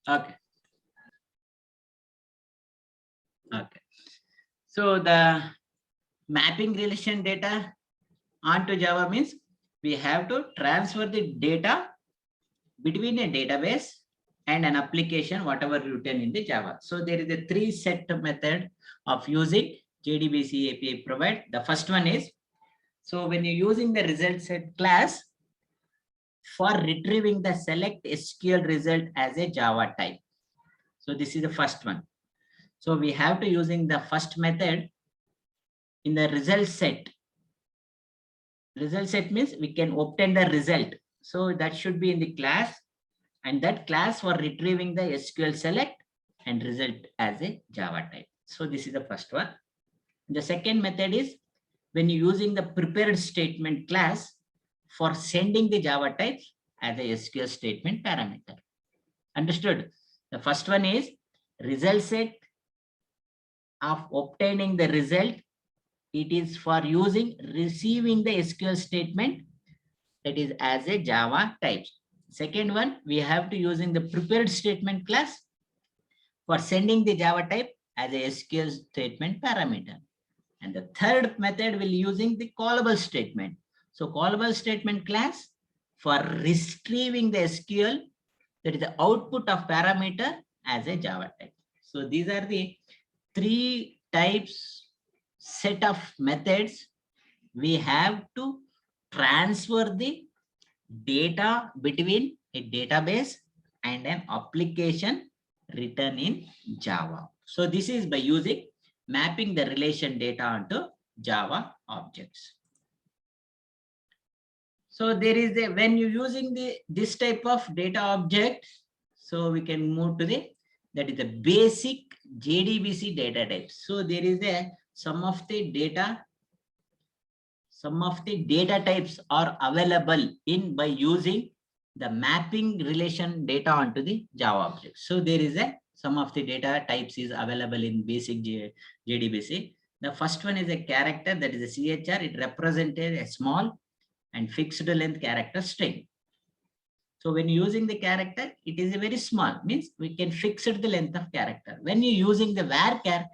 Okay. Okay. So the mapping relation data onto Java means we have to transfer the data between a database and an application, whatever written in the Java. So there is a 3 set method of using JDBC API provide. The first one is, so when you're using the result set class for retrieving the select SQL result as a Java type. So this is the first one. So we have to using the first method in the result set. Result set means we can obtain the result. So that should be in the class, and that class for retrieving the SQL select and result as a Java type. So this is the first one. The second method is when you're using the prepared statement class for sending the Java types as a SQL statement parameter. Understood? The first one is result set of obtaining the result. It is for using receiving the SQL statement, that is as a Java type. Second one, we have to using the prepared statement class for sending the Java type as a SQL statement parameter. And the third method will using the callable statement. So callable statement class for retrieving the SQL, that is the output of parameter as a Java type. So these are the 3 types set of methods we have to transfer the data between a database and an application written in Java. So this is by using mapping the relation data onto Java objects. So there is a, when you're using this type of data object, so we can move to the, that is the basic JDBC data types. So there is a some of the data types are available in by using the mapping relation data onto the Java object. So there is a some of the data types is available in basic JDBC. The first one is a character, that is a CHR. It represented a small and fixed length character string. So when using the character, it is a very small, means we can fix it the length of character. When you're using the varchar,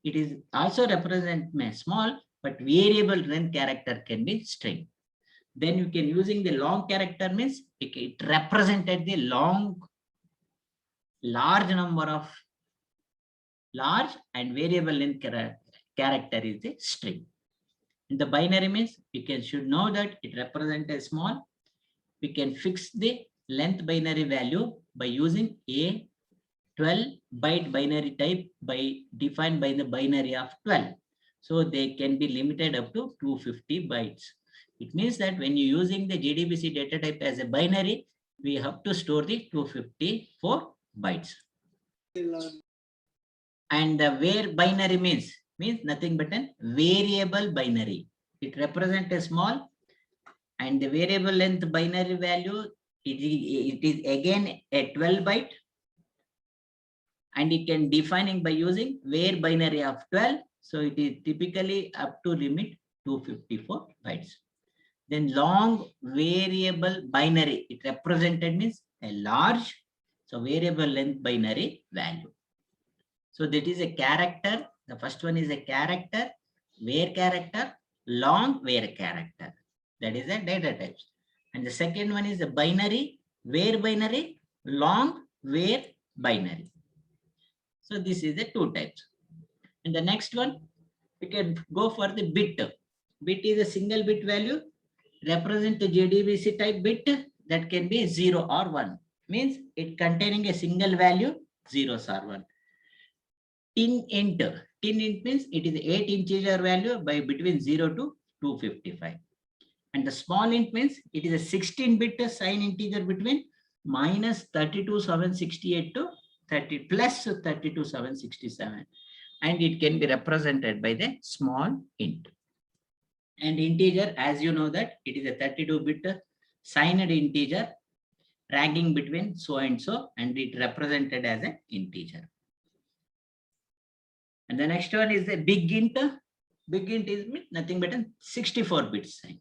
it is also represent small, but variable length character can be string. Then you can using the long character means it represented the large number of large and variable length character is the string. In the binary means you can should know that it represents a small. We can fix the length binary value by using a 12-byte binary type by defined by the binary of 12. So they can be limited up to 250 bytes. It means that when you're using the JDBC data type as a binary, we have to store the 254 bytes. And the where binary means nothing but a variable binary. It represents a small, and the variable length binary value, it is again a 12-byte, and it can defining by using where binary of 12. So it is typically up to limit 254 bytes. Then long variable binary, it represented means a large, so variable length binary value. So that is a character. The first one is a character, where character, long where character. That is a data types. And the second one is a binary, where binary, long where binary. So this is the 2 types. And the next one, we can go for the bit. Bit is a single bit value, represent the JDBC type bit that can be 0 or 1. Means it containing a single value, 0s or 1. Tin int means it is 8 integer value by between 0 to 255. And the small int means it is a 16-bit sign integer between minus 32,768 to 30 plus 32,767. And it can be represented by the small int. And integer, as you know that it is a 32-bit signed integer ranking between so and so, and it represented as an integer. And the next one is a big int. Big int is nothing but a 64-bit sign.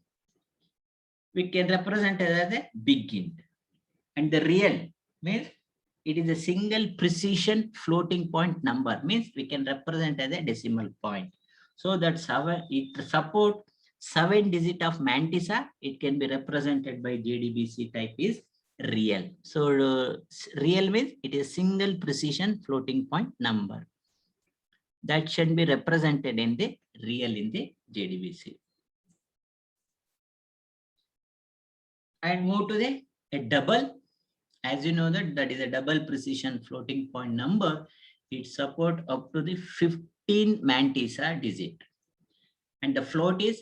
We can represent it as a big int. And the real means it is a single precision floating point number, means we can represent as a decimal point. So that's how it support 7 digit of mantissa. It can be represented by JDBC type is real. So real means it is single precision floating point number that should be represented in the real in the JDBC. And move to the a double. As you know that is a double precision floating point number. It support up to the 15 mantissa digit. And the float is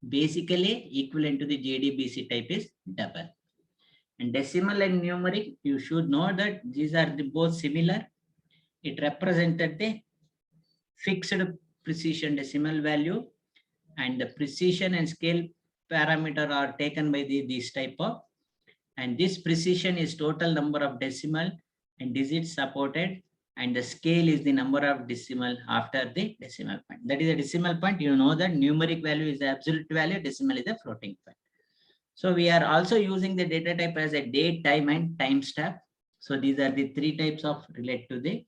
basically equivalent to the JDBC type is double. And decimal and numeric, you should know that these are the both similar. It represented the fixed precision decimal value, and the precision and scale parameter are taken by this type of, and this precision is total number of decimal and digits supported, and the scale is the number of decimal after the decimal point. That is a decimal point. You know that numeric value is the absolute value, decimal is the floating point. So we are also using the data type as a date, time, and time stamp. So these are the 3 types of relate to the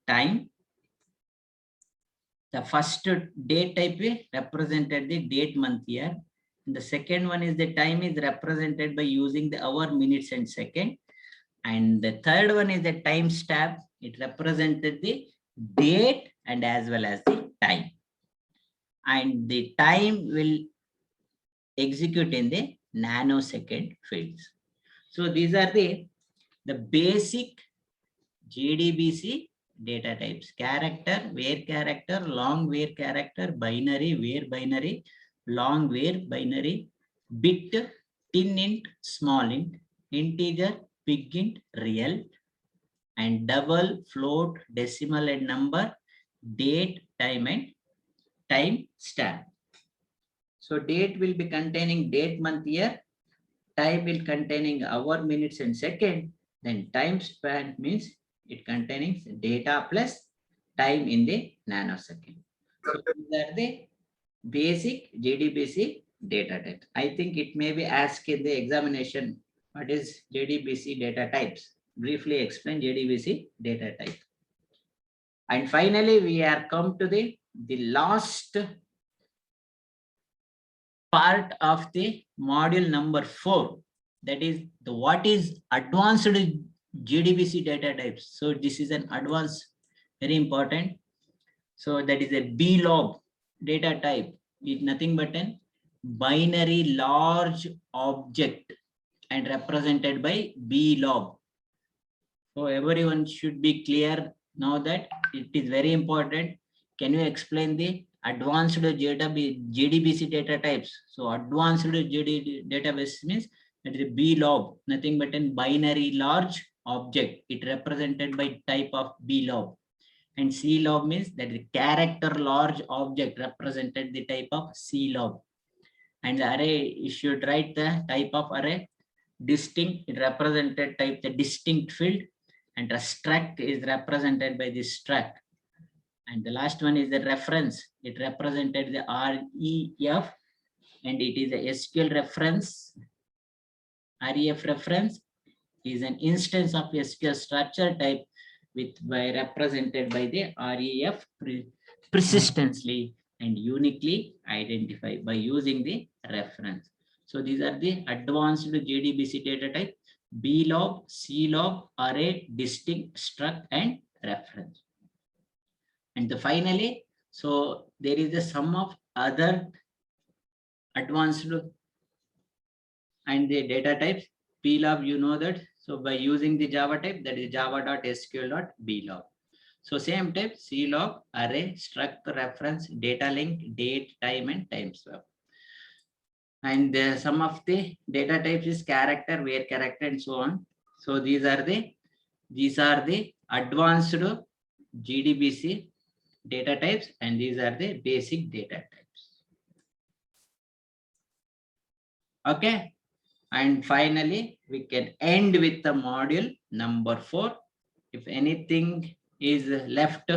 time. The first date type represented the date, month, year. And the second one is the time is represented by using the hour, minutes, and second. And the third one is the time stamp. It represented the date and as well as the time. And the time will execute in the nanosecond fields. So these are the basic JDBC data types: character, where character, long where character, binary, where binary, long where binary, bit, tin int, small int, integer, big int, real, and double, float, decimal, and number, date, time, and time stamp. So date will be containing date, month, year. Time will containing hour, minutes, and second. Then time span means it containing data plus time in the nanosecond. So these are the basic JDBC data types. I think it may be asked in the examination, what is JDBC data types? Briefly explain JDBC data type. And finally, we are come to the last part of the module number 4. That is the what is advanced JDBC data types. So this is an advanced, very important. So that is a BLOB data type. Is nothing but an binary large object and represented by BLOB. So everyone should be clear now that it is very important. Can you explain the advanced JDBC data types? So advanced database means that is a BLOB, nothing but a binary large object. It represented by type of BLOB. And CLOB means that is character large object represented the type of CLOB. And the array, you should write the type of array. Distinct, it represented type the distinct field, and the struct is represented by this struct. And the last one is the reference. It represented the REF, and it is a SQL reference. REF reference is an instance of SQL structure type by represented by the REF persistently and uniquely identified by using the reference. So these are the advanced JDBC data type: BLOB, CLOB, array, distinct, struct, and reference. And finally, so there is a sum of other advanced and the data types. BLOB, you know that. So by using the Java type, that is java.sql.blob. So same type, CLOB, array, struct, reference, data link, date, time, and time swap. And some of the data types is character, where character, and so on. So these are the advanced JDBC data types, and these are the basic data types. Okay. And finally, we can end with the module number 4. If anything is left,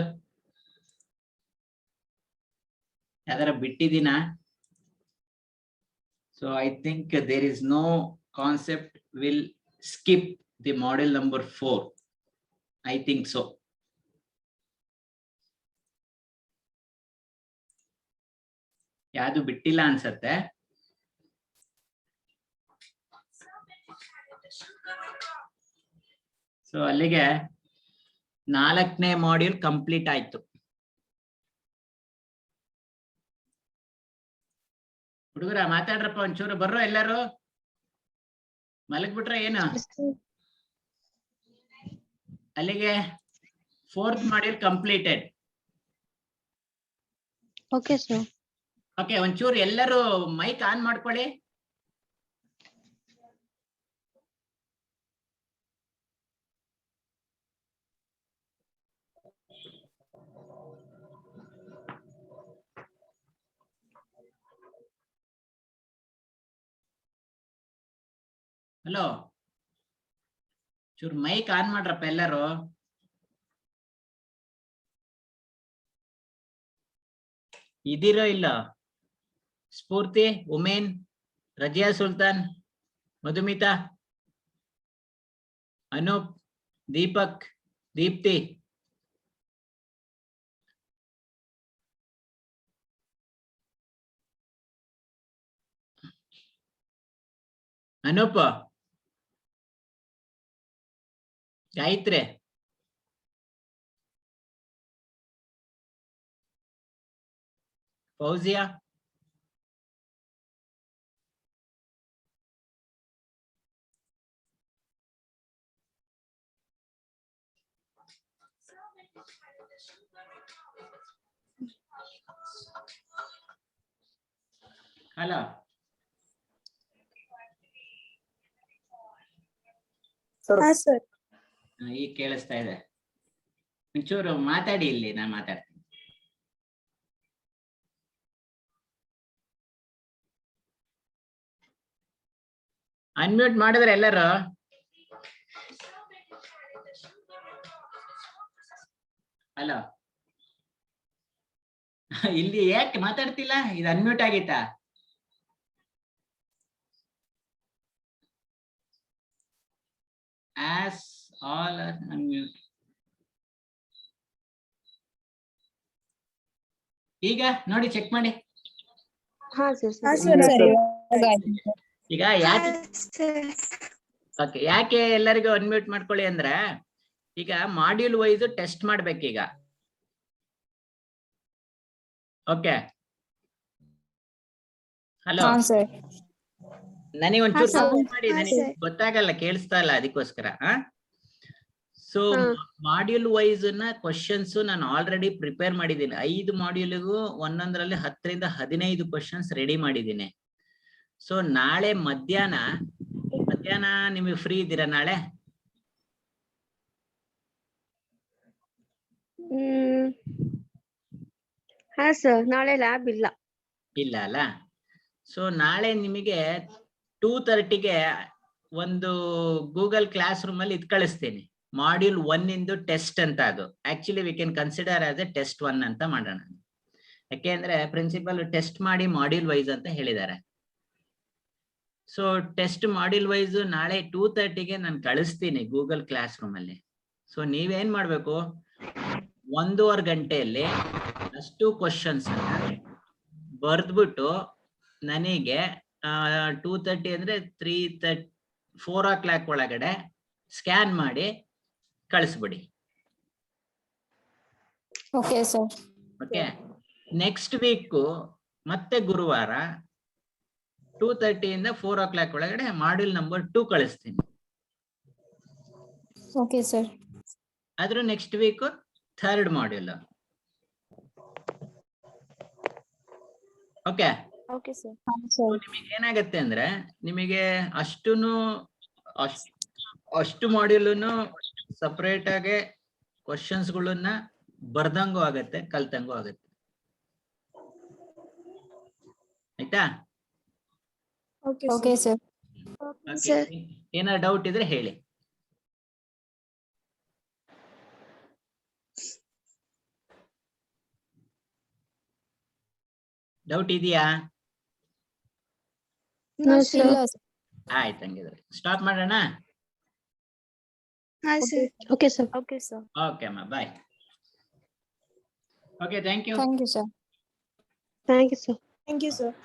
so I think there is no concept will skip the module number 4. I think so. ಯಾವುದು ಬಿಟ್ಟಿಲ್ಲ ಅನ್ಸತ್ತೆ. So ಅಲ್ಲಿಗೆ 4ನೇ module complete ಆಯ್ತು. ಹುಡುಗರ ಮಾತಾಡ್ರಪ್ಪ ಒಂಚೂರು, ಬರ್ರೋ ಎಲ್ಲಾರು. ಮಲಗ್ಬಿಟ್ರ ಏನು? ಅಲ್ಲಿಗೆ 4th module completed. Okay sir. Okay, ಒಂಚೂರು ಎಲ್ಲರೂ ಮೈಕ್ ಆನ್ ಮಾಡ್ಕೊಳ್ಳಿ. ಹಲೋ, ಚೂರು ಮೈಕ್ ಆನ್ ಮಾಡ್ರಪ್ಪ ಎಲ್ಲರೂ. ಇದೀರೋ ಇಲ್ಲ? ಸ್ಫೂರ್ತಿ, ಉಮೇನ್, ರಜಿಯಾ ಸುಲ್ತಾನ್, ಮಧುಮಿತಾ, ಅನೂಪ್, ದೀಪಕ್, ದೀಪ್ತಿ. ಅನೂಪ್, ಗಾಯತ್ರಿ, ಫೌಜಿಯಾ, ಹಲೋ. ಸರ್. ಈಗ ಕೇಳಿಸ್ತಾ ಇದೆ. ಒಂಚೂರು ಮಾತಾಡಿ, ಇಲ್ಲಿ ನಾ ಮಾತಾಡ್ತೀನಿ. ಅನ್ಮ್ಯೂಟ್ ಮಾಡಿದ್ರೆ ಎಲ್ಲರೂ. ಹಲೋ, ಇಲ್ಲಿ ಯಾಕೆ ಮಾತಾಡ್ತಿಲ್ಲ? ಇದು ಅನ್ಮ್ಯೂಟ್ ಆಗಿತ್ತಾ? As all are unmute. ಈಗ ನೋಡಿ, ಚೆಕ್ ಮಾಡಿ. ಈಗ ಯಾಕೆ ಎಲ್ಲರಿಗೂ ಅನ್ಮ್ಯೂಟ್ ಮಾಡ್ಕೊಳ್ಳಿ ಅಂದ್ರೆ, ಈಗ ಮಾಡ್ಯೂಲ್ ವೈಸ್ ಟೆಸ್ಟ್ ಮಾಡ್ಬೇಕೀಗ. Okay, hello. ನನಗೆ ಒಂಚೂರು ಮಾಡಿ, ನನಗೆ ಗೊತ್ತಾಗಲ್ಲ, ಕೇಳಿಸ್ತಾ ಇಲ್ಲ, ಅದಕ್ಕೋಸ್ಕರ. ಸೊ ಮಾಡ್ಯೂಲ್ ವೈಸ್ ನ ಕ್ವಶನ್ಸ್ ನಾನು ಆಲ್ರೆಡಿ ಪ್ರಿಪೇರ್ ಮಾಡಿದ್ದೀನಿ. 5 ಮಾಡ್ಯೂಲ್ಗೂ ಒಂದೊಂದರಲ್ಲಿ 10 ರಿಂದ 15 ಕ್ವಶನ್ಸ್ ರೆಡಿ ಮಾಡಿದ್ದೀನಿ. ಸೊ ನಾಳೆ ಮಧ್ಯಾಹ್ನ ನಿಮಗೆ ಫ್ರೀ ಇದ್ದೀರಾ ನಾಳೆ? ಹಾ ಸರ್, ನಾಳೆ ಲ್ಯಾಬ್ ಇಲ್ಲ ಅಲ್ಲ? ಸೊ ನಾಳೆ ನಿಮಗೆ 2:30ಗೆ ಒಂದು ಗೂಗಲ್ ಕ್ಲಾಸ್ ರೂಮ್ ಅಲ್ಲಿ ಕಳಿಸ್ತೀನಿ. ಮಾಡ್ಯೂಲ್ 1 ಇಂದು ಟೆಸ್ಟ್ ಅಂತ. ಅದು actually we can consider as A test 1 ಅಂತ ಮಾಡೋಣ. ಯಾಕೆಂದ್ರೆ ಪ್ರಿನ್ಸಿಪಲ್ ಟೆಸ್ಟ್ ಮಾಡಿ ಮಾಡ್ಯೂಲ್ ವೈಸ್ ಅಂತ ಹೇಳಿದ್ದಾರೆ. ಸೊ ಟೆಸ್ಟ್ ಮಾಡ್ಯೂಲ್ ವೈಸ್ ನಾಳೆ 2:30ಗೆ ನಾನು ಕಳಿಸ್ತೀನಿ ಗೂಗಲ್ ಕ್ಲಾಸ್ ರೂಮ್ ಅಲ್ಲಿ. ಸೊ ನೀವೇನ್ ಮಾಡ್ಬೇಕು, 1.5 ಗಂಟೆಯಲ್ಲಿ ಅಷ್ಟು ಕ್ವಶನ್ಸ್ ಬರ್ದ್ಬಿಟ್ಟು ನನಗೆ 2:30 ಅಂದ್ರೆ 4 o'clock ಒಳಗಡೆ ಸ್ಕ್ಯಾನ್ ಮಾಡಿ ಕಳಿಸ್ಬಿಡಿ. Okay sir. Okay, next week ಮತ್ತೆ ಗುರುವಾರ 2:30 ಇಂದ 4 o'clock ಒಳಗಡೆ ಮಾಡ್ಯೂಲ್ ನಂಬರ್ 2 ಕಳಿಸ್ತೀನಿ. Okay sir. ಅದ್ರ next week 3rd module. Okay okay sir. ನಿಮಗೆ ಏನಾಗತ್ತೆ ಅಂದ್ರೆ, ನಿಮಗೆ ಅಷ್ಟು ಮಾಡ್ಯೂಲನ್ನು ಸಪರೇಟ್ ಆಗಿ ಕ್ವಶನ್ಸ್ ಗಳನ್ನ ಬರ್ದಂಗೂ ಆಗತ್ತೆ, ಕಲ್ತಂಗೂ ಆಗತ್ತೆ. ಆಯ್ತಾ? Okay sir. ಏನಾದ್ರು ಡೌಟ್ ಇದ್ರೆ ಹೇಳಿ. ಡೌಟ್ ಇದೆಯಾ? ಆಯ್ತು, ಹಂಗಿದ್ರೆ ಸ್ಟಾಪ್ ಮಾಡೋಣ. Hi, sir. Okay, sir. Okay, sir. Okay, ma. Bye. Okay, thank you. Thank you, sir. Thank you, sir. Thank you, sir.